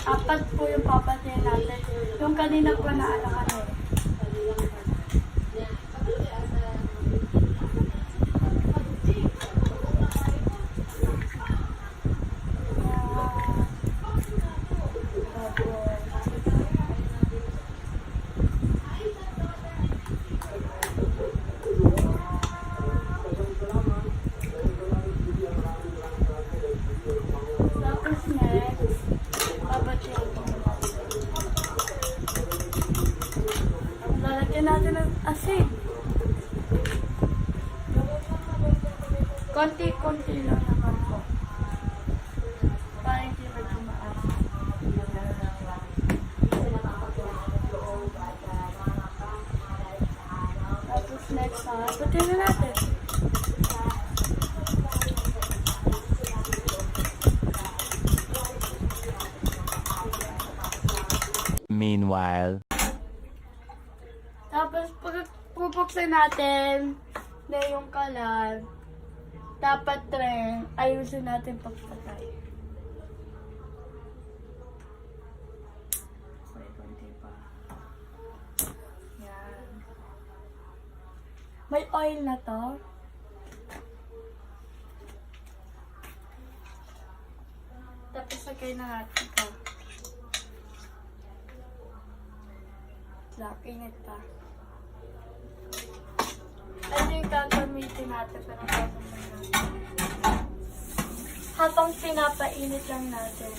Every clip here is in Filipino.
Apat po yung papatayin natin. Yung kanina po na ano. Tapos next, papatayin po. Lalagyan natin ng asin. Konti-konti lang naman po. Para hindi ba tumaas. Tapos next na, patayin na natin. Meanwhile. Tapos pag pupuksan natin na yung kalan, dapat rin ayusin natin pagpatay. Okay, konti pa. Yan. May oil na to. Tapos lagay na natin to. Init pa. Ano yung gagamitin natin pero gagamitin natin. Habang pinapainit lang natin.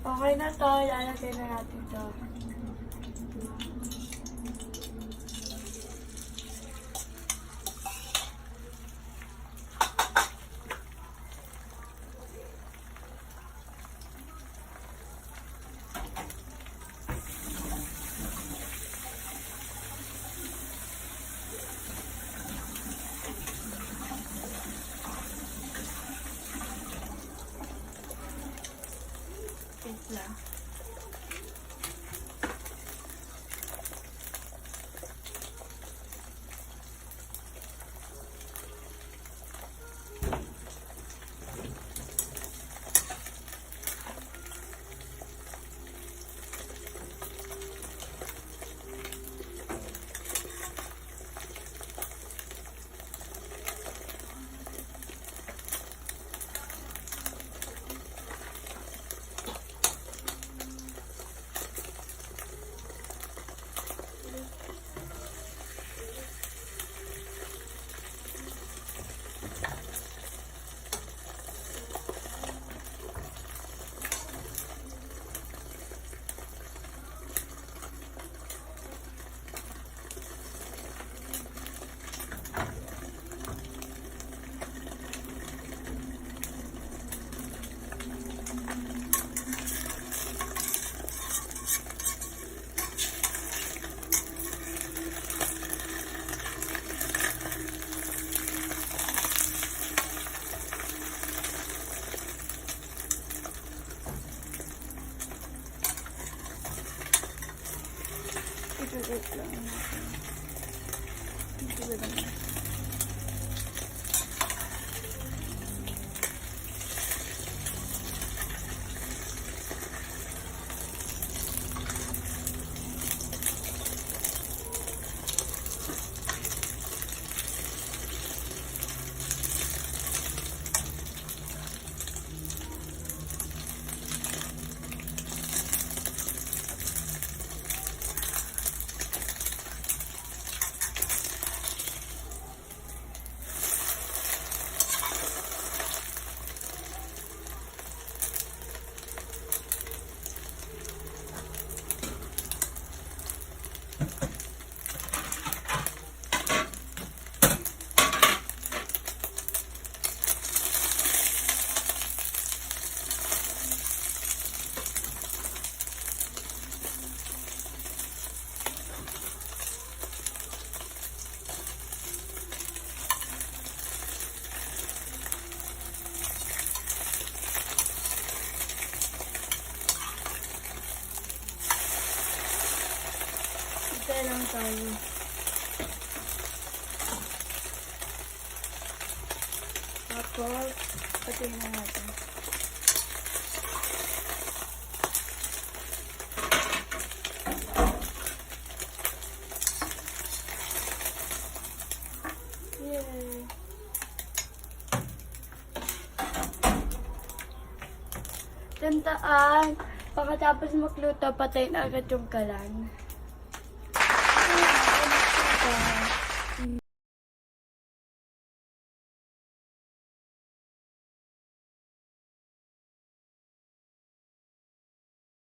Okay na to, ilalagay na natin to. Lang. Wait lang natin. Antay lang tayo. Tapos, patayin na natin. Yay! Tandaan, pagkatapos magluto, patayin agad yung kalan. Ayan,